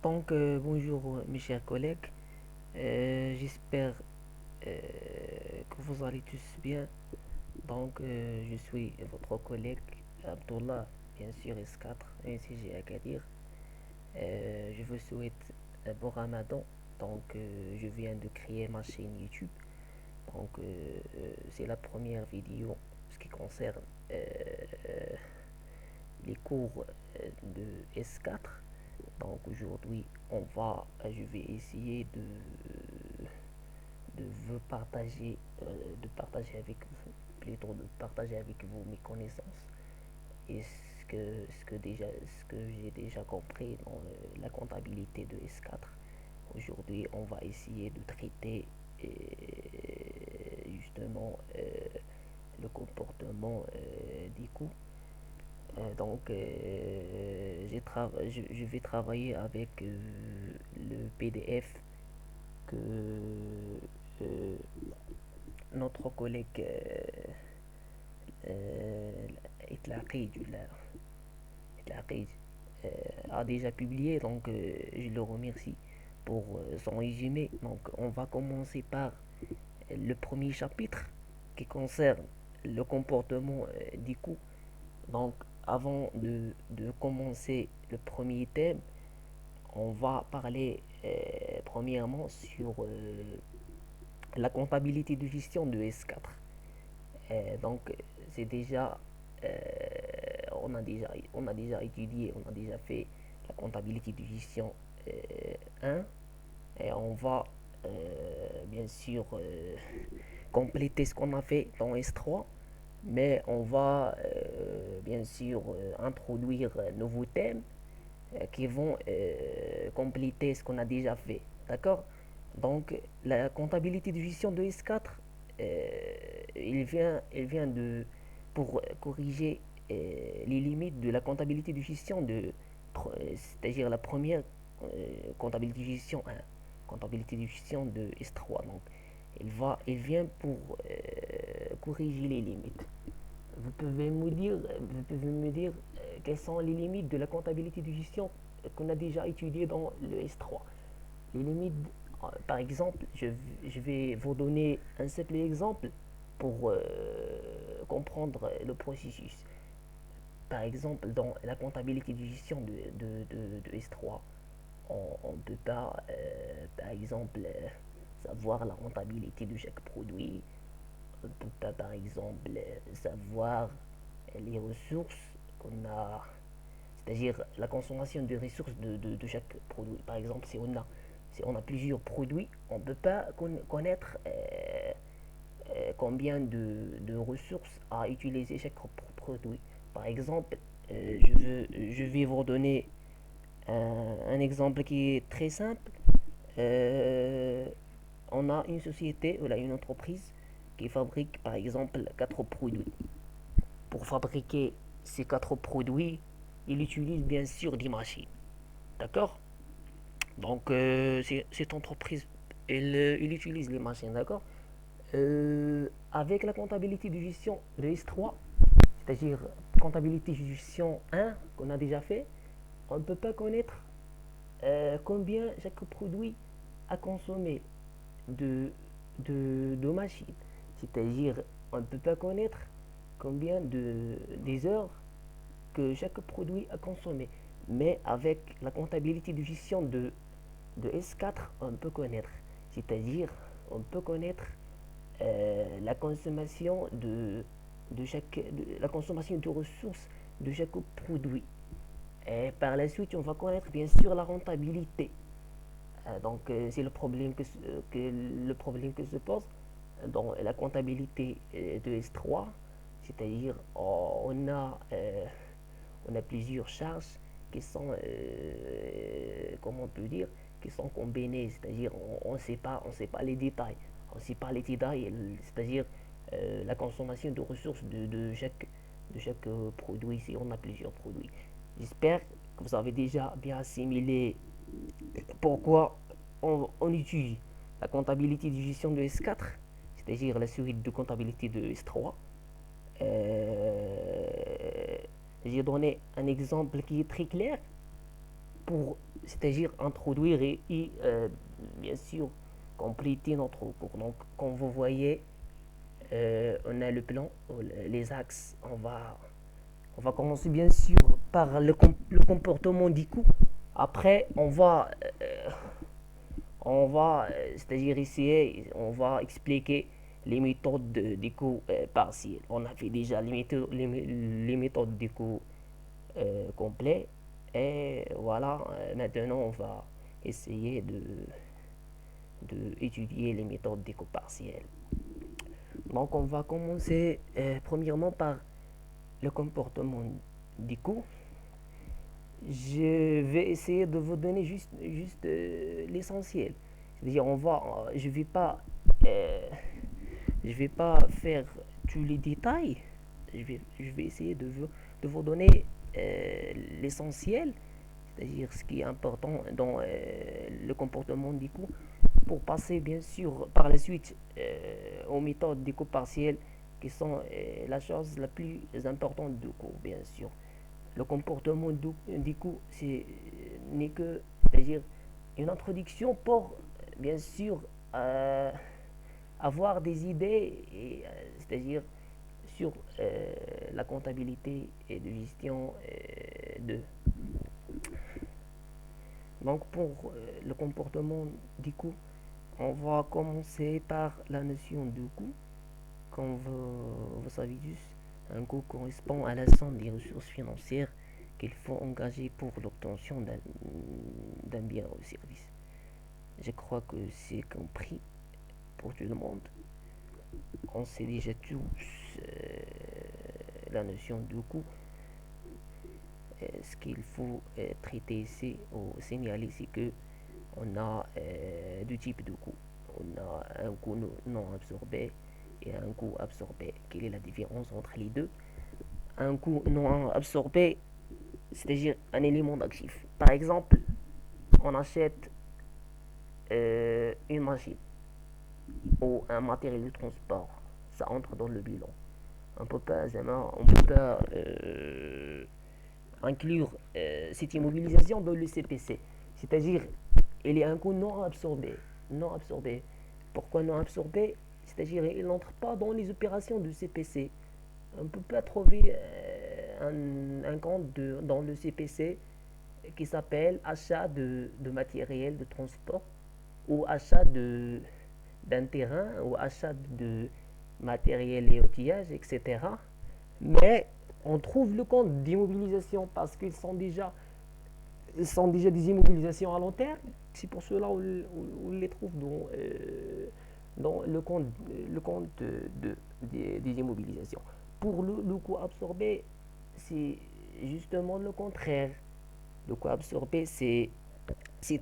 Donc, bonjour mes chers collègues. J'espère que vous allez tous bien. Donc, je suis votre collègue Abdullah, bien sûr S4, MCG Agadir. Je vous souhaite un bon ramadan. Donc, je viens de créer ma chaîne YouTube. Donc, c'est la première vidéo en ce qui concerne euh, les cours de S4. Donc aujourd'hui, je vais essayer de vous partager, de partager avec vous mes connaissances et ce que j'ai déjà compris dans la comptabilité de S4. Aujourd'hui, on va essayer de traiter justement le comportement des coûts. Je vais travailler avec le PDF que euh, notre collègue Itlaqid, a déjà publié, donc je le remercie pour son résumé. Donc on va commencer par le premier chapitre qui concerne le comportement des coûts. Donc avant de commencer le premier thème, on va parler premièrement sur la comptabilité de gestion de S4. Donc, c'est déjà, euh, on a déjà étudié, on a déjà fait la comptabilité de gestion 1 et on va bien sûr compléter ce qu'on a fait dans S3, mais on va bien sûr introduire un nouveau thème qui vont compléter ce qu'on a déjà fait. D'accord. Donc, la comptabilité de gestion de S4, il vient pour corriger les limites de la comptabilité de gestion c'est-à-dire la première comptabilité de gestion 1, comptabilité de gestion de S3. Donc, il vient pour corriger les limites. Vous pouvez me dire quelles sont les limites de la comptabilité de gestion qu'on a déjà étudié dans le S3. Les limites, par exemple, je vais vous donner un simple exemple pour comprendre le processus. Par exemple, dans la comptabilité de gestion de S3, on ne peut pas, par exemple, savoir la rentabilité de chaque produit. On ne peut pas, par exemple, savoir les ressources qu'on a, c'est-à-dire la consommation de ressources de chaque produit. Par exemple, si on a plusieurs produits, on ne peut pas connaître combien de ressources a utilisé chaque produit. Par exemple, je vais vous donner un exemple qui est très simple. Euh, on a une société ou là, une entreprise qui fabrique par exemple 4 produits. Pour fabriquer ces 4 produits, il utilise bien sûr des machines. D'accord. Donc, cette entreprise, il utilise les machines. D'accord. Avec la comptabilité de gestion de S3, c'est-à-dire comptabilité de gestion 1 qu'on a déjà fait, on ne peut pas connaître combien chaque produit a consommé de, de machines. C'est-à-dire, on ne peut pas connaître combien des heures que chaque produit a consommé. Mais avec la comptabilité de gestion de S4, on peut connaître. C'est-à-dire, on peut connaître la consommation la consommation de ressources de chaque produit. Et par la suite, on va connaître bien sûr la rentabilité. Donc, c'est le problème que se pose dans la comptabilité de S3, c'est-à-dire on a plusieurs charges qui sont, comment on peut dire, qui sont combinées, c'est-à-dire on sait pas les détails, on sait pas les détails, c'est-à-dire la consommation de ressources de chaque produit si on a plusieurs produits. J'espère que vous avez déjà bien assimilé pourquoi on utilise la comptabilité de gestion de S4, c'est-à-dire la suite de comptabilité de S3. Euh, j'ai donné un exemple qui est très clair. pour, c'est-à-dire introduire bien sûr compléter notre cours. Donc, comme vous voyez, on a le plan, les axes. On va commencer bien sûr par le comportement du coup. Après, c'est-à-dire essayer, on va expliquer les méthodes des cours partiels. On a fait déjà les méthodes des cours complets. Et voilà, maintenant on va essayer de étudier les méthodes des cours partiels. Donc on va commencer premièrement par le comportement des cours. Je vais essayer de vous donner juste l'essentiel. C'est-à-dire, euh, je vais pas faire tous les détails. Je vais essayer de vous donner l'essentiel, c'est-à-dire ce qui est important dans le comportement du cours, pour passer bien sûr par la suite aux méthodes des cours partiels qui sont la chose la plus importante du cours, bien sûr. Le comportement du coup n'est que, c'est-à-dire une introduction pour bien sûr avoir des idées c'est-à-dire sur la comptabilité et de gestion de. Donc pour le comportement du coût, on va commencer par la notion de coût. Comme vous savez tous, un coût correspond à la somme des ressources financières qu'il faut engager pour l'obtention d'un bien ou service. Je crois que c'est compris pour tout le monde. On sait déjà tous la notion du coût. Ce qu'il faut traiter ici ou signaler, c'est que on a deux types de coûts. On a un coût non absorbé et un coût absorbé. Quelle est la différence entre les deux? Un coût non absorbé, c'est-à-dire un élément d'actif. Par exemple, on achète une machine ou un matériel de transport. Ça entre dans le bilan. On peut pas inclure cette immobilisation dans le CPC. C'est-à-dire, il y a un coût non absorbé. Non absorbé. Pourquoi non absorbé? C'est-à-dire, il n'entre pas dans les opérations du CPC. On ne peut pas trouver un compte dans le CPC qui s'appelle achat de matériel de transport ou achat d'un terrain ou achat de matériel et outillage, etc. Mais on trouve le compte d'immobilisation parce qu'ils sont déjà des immobilisations à long terme. C'est pour cela on les trouve dans le compte des immobilisations. Pour le coût absorbé, c'est justement le contraire. Le coût absorbé, c'est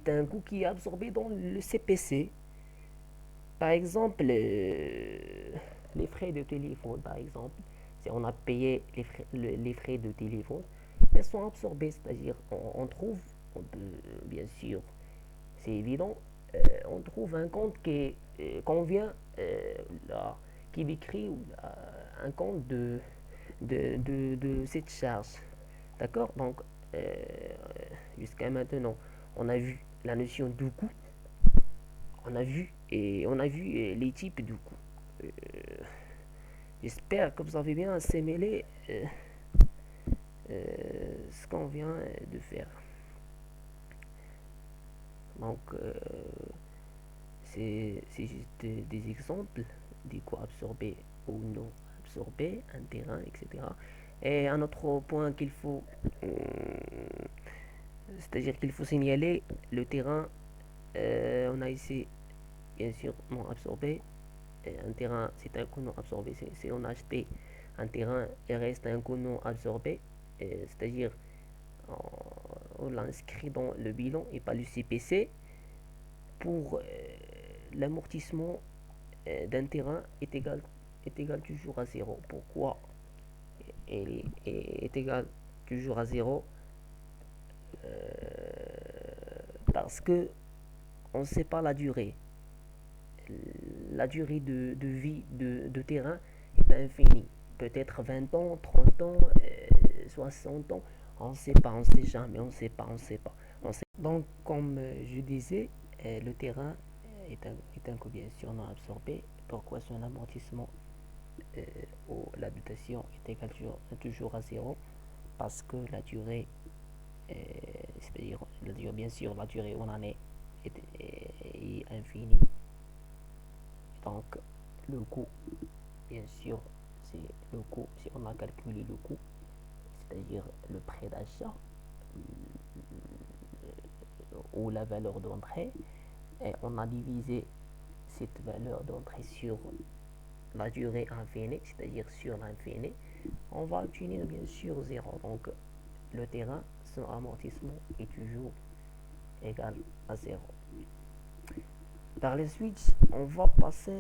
un coût qui est absorbé dans le CPC. Par exemple, les frais de téléphone, par exemple, si on a payé les frais de téléphone, elles sont absorbées, c'est-à-dire on trouve, on peut, bien sûr, c'est évident, on trouve un compte qu'on vient, qui décrit un compte de cette charge. D'accord? Donc, euh, jusqu'à maintenant, on a vu la notion du coût, on a vu les types du coût. Euh, J'espère que vous avez bien assimilé ce qu'on vient de faire. Donc, c'est juste des exemples des coûts absorbés ou non absorbés, un terrain, etc. Et un autre point c'est-à-dire qu'il faut signaler, le terrain, on a ici, bien sûr, non absorbé. Un terrain, c'est un coût non absorbé. Si on a acheté un terrain, il reste un coût non absorbé. C'est-à-dire, on l'inscrit dans le bilan et pas le CPC. Pour l'amortissement d'un terrain est égal toujours à zéro. Pourquoi est égal toujours à zéro? Parce que on ne sait pas la durée. La durée de vie de terrain est infinie. Peut-être 20 ans, 30 ans, 60 ans. On ne sait pas, on ne sait jamais, on ne sait pas, on ne sait pas. Donc, comme je disais, le terrain est un coût bien sûr non absorbé. Pourquoi son amortissement euh, ou la dotation est égale toujours à zéro? Parce que la durée, c'est-à-dire la durée, bien sûr, la durée en année est infinie. Donc, le coût, bien sûr, c'est le coût, si on a calculé le coût, c'est-à-dire le prix d'achat ou la valeur d'entrée, et on a divisé cette valeur d'entrée sur la durée infinie, c'est-à-dire sur l'infini, on va obtenir bien sûr zéro. Donc, le terrain, son amortissement est toujours égal à zéro. Par la suite, on va passer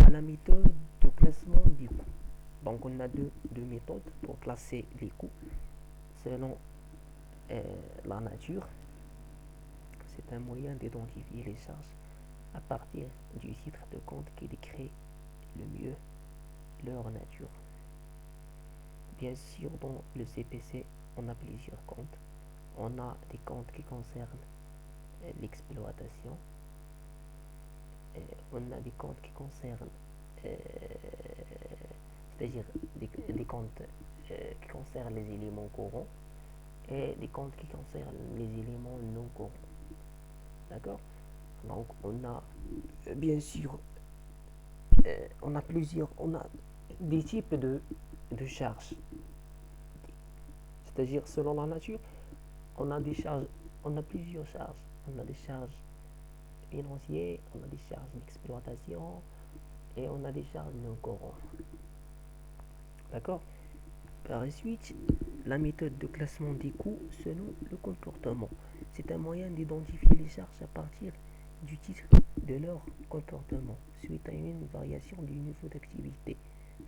à la méthode de classement des coûts. Donc, on a deux méthodes pour classer les coûts selon la nature. C'est un moyen d'identifier les charges à partir du titre de compte qui décrit le mieux leur nature. Bien sûr, dans le CPC, on a plusieurs comptes. On a des comptes qui concernent l'exploitation. On a des comptes qui concernent, c'est-à-dire des comptes qui concernent les éléments courants et des comptes qui concernent les éléments non courants. D'accord? Donc, on a bien sûr, on a des types de charges. C'est-à-dire, selon la nature, on a des charges, on a plusieurs charges. On a des charges financières, on a des charges d'exploitation et on a des charges non courantes. D'accord? Par la suite, la méthode de classement des coûts selon le comportement. C'est un moyen d'identifier les charges à partir du titre de leur comportement suite à une variation du niveau d'activité,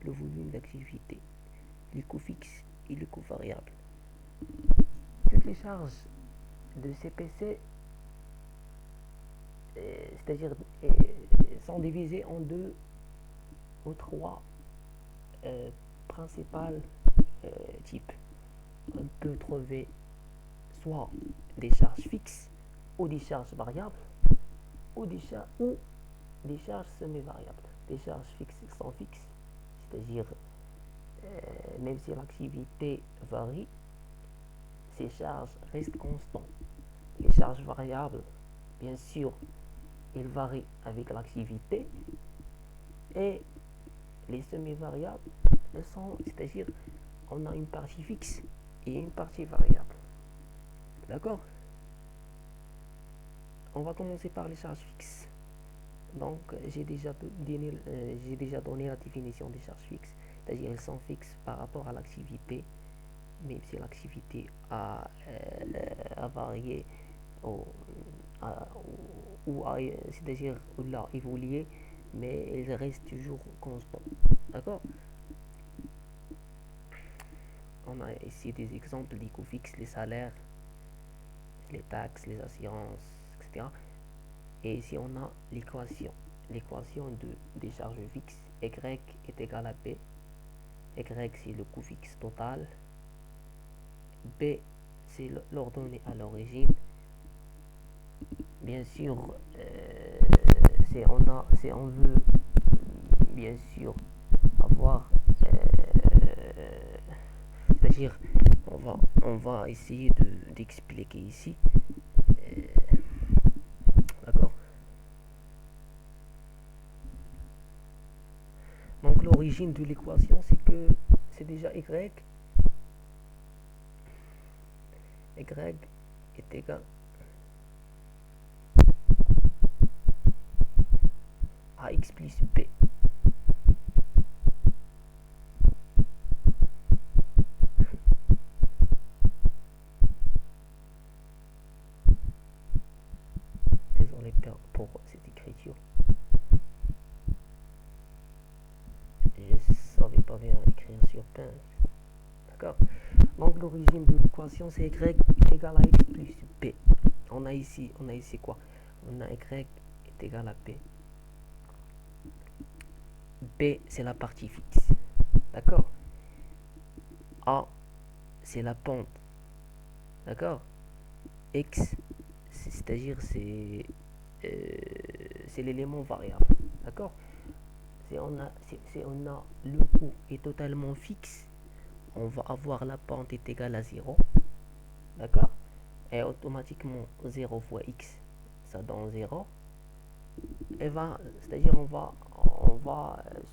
le volume d'activité, les coûts fixes et les coûts variables. Toutes les charges de CPC, c'est-à-dire sont divisées en deux ou trois principales types. On peut trouver soit des charges fixes ou des charges variables ou des charges semi-variables. Les charges fixes sont fixes, c'est-à-dire même si l'activité varie, ces charges restent constantes. Les charges variables, bien sûr, elles varient avec l'activité et les semi-variables, c'est-à-dire on a une partie fixe et une partie variable. D'accord? On va commencer par les charges fixes. Donc, j'ai déjà donné la définition des charges fixes, c'est-à-dire elles sont fixes par rapport à l'activité, même si l'activité a varié ou, c'est-à-dire ou a évolué, mais elles restent toujours constantes. D'accord? On a ici des exemples des coûts fixes, les salaires, les taxes, les assurances, etc. Et ici, on a l'équation. L'équation des charges fixes. Y est égal à P. Y, c'est le coût fixe total. B, c'est l'ordonnée à l'origine. Bien sûr, si on veut, bien sûr, avoir, c'est-à-dire, on va essayer d'expliquer ici. D'accord? Donc l'origine de l'équation, c'est que c'est déjà y est égal à x plus p. Désolé pour cette écriture. Je ne savais pas bien écrire sur pain. D'accord? Donc l'origine de l'équation, c'est y est égal à x plus p. On a ici quoi? On a y est égal à p. B, c'est la partie fixe. D'accord? A, c'est la pente D'accord? X, c'est-à-dire euh, c'est l'élément variable. D'accord? Si on a le coût est totalement fixe, on va avoir la pente est égale à 0. D'accord? Et automatiquement 0 fois x, ça donne 0. Et c'est-à-dire on va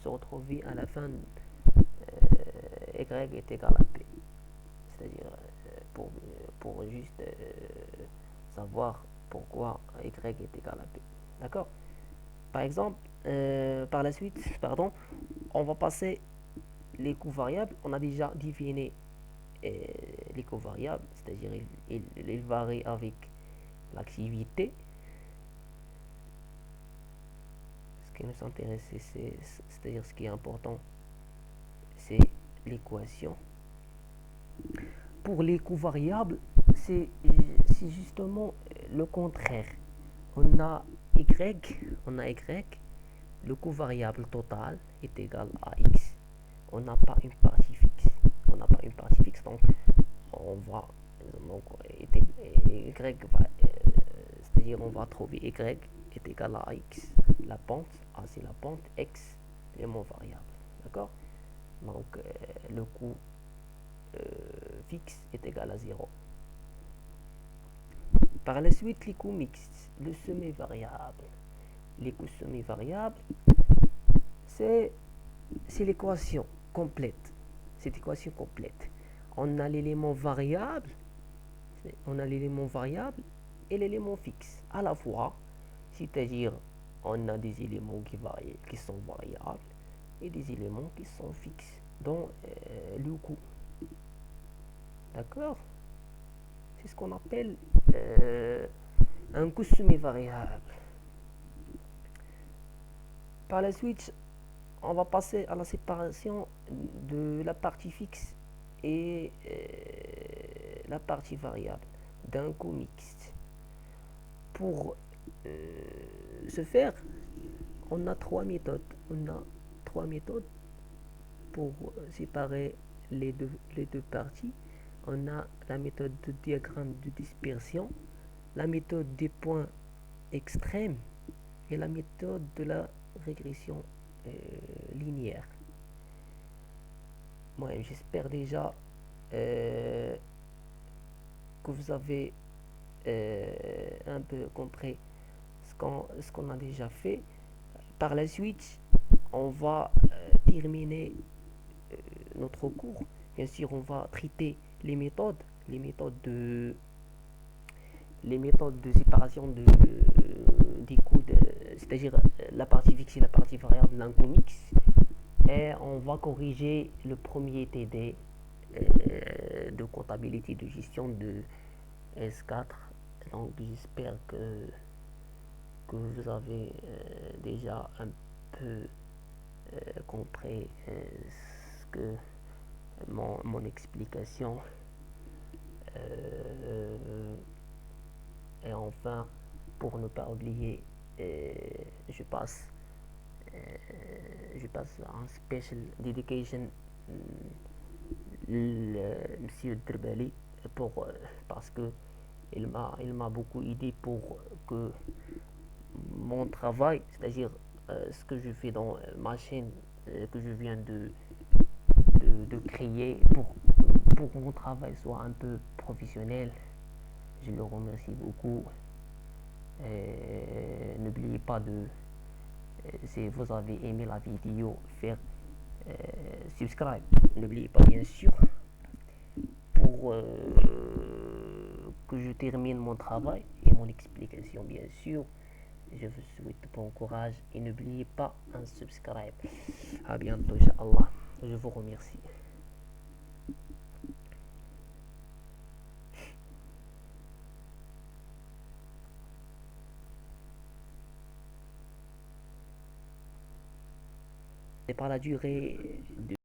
se retrouver à la fin y est égal à p. C'est-à-dire pour juste savoir pourquoi y est égal à p. D'accord? Par exemple, par la suite, pardon, on va passer les coûts variables. On a déjà défini les coûts variables, c'est-à-dire ils varient avec l'activité. Ce qui nous intéresse, c'est-à-dire ce qui est important, c'est l'équation. Pour les coûts variables, c'est justement le contraire. On a y, on a y, le coût variable total est égal à x. On n'a pas une partie fixe. On n'a pas une partie fixe, donc on va donc y va, c'est-à-dire on va trouver y est égal à x. La pente, c'est la pente, x, l'élément variable. D'accord? Donc le coût fixe est égal à 0. Par la suite, les coûts mixtes, le semi-variable. Les coûts semi-variables, c'est l'équation complète. Cette équation complète. On a l'élément variable, et l'élément fixe à la fois, c'est-à-dire on a des éléments qui sont variables et des éléments qui sont fixes dans le coût. D'accord? C'est ce qu'on appelle un coût semi-variable. Par la suite, on va passer à la séparation de la partie fixe et la partie variable d'un coût mixte. Pour ce faire, on a trois méthodes. On a trois méthodes pour séparer les deux parties. On a la méthode de diagramme de dispersion, la méthode des points extrêmes et la méthode de la régression linéaire. Moi, j'espère déjà que vous avez un peu compris ce qu'on a déjà fait. Par la suite, on va terminer notre cours. Bien sûr, on va traiter les méthodes de séparation des coûts, c'est-à-dire la partie fixe et la partie variable d'un coût mix. Et on va corriger le premier TD de comptabilité de gestion de S4. Donc j'espère que vous avez déjà un peu compris ce que mon explication. Et enfin, pour ne pas oublier, je passe en special dedication Monsieur Drbali parce que il m'a beaucoup aidé pour que mon travail, c'est-à-dire ce que je fais dans ma chaîne que je viens de créer pour que mon travail soit un peu professionnel. Je le remercie beaucoup. N'oubliez pas de, si vous avez aimé la vidéo, faire subscribe. N'oubliez pas bien sûr pour que je termine mon travail et mon explication bien sûr. Je vous souhaite bon courage et n'oubliez pas un subscribe. À bientôt, Inch'Allah. Je vous remercie. Et par la durée de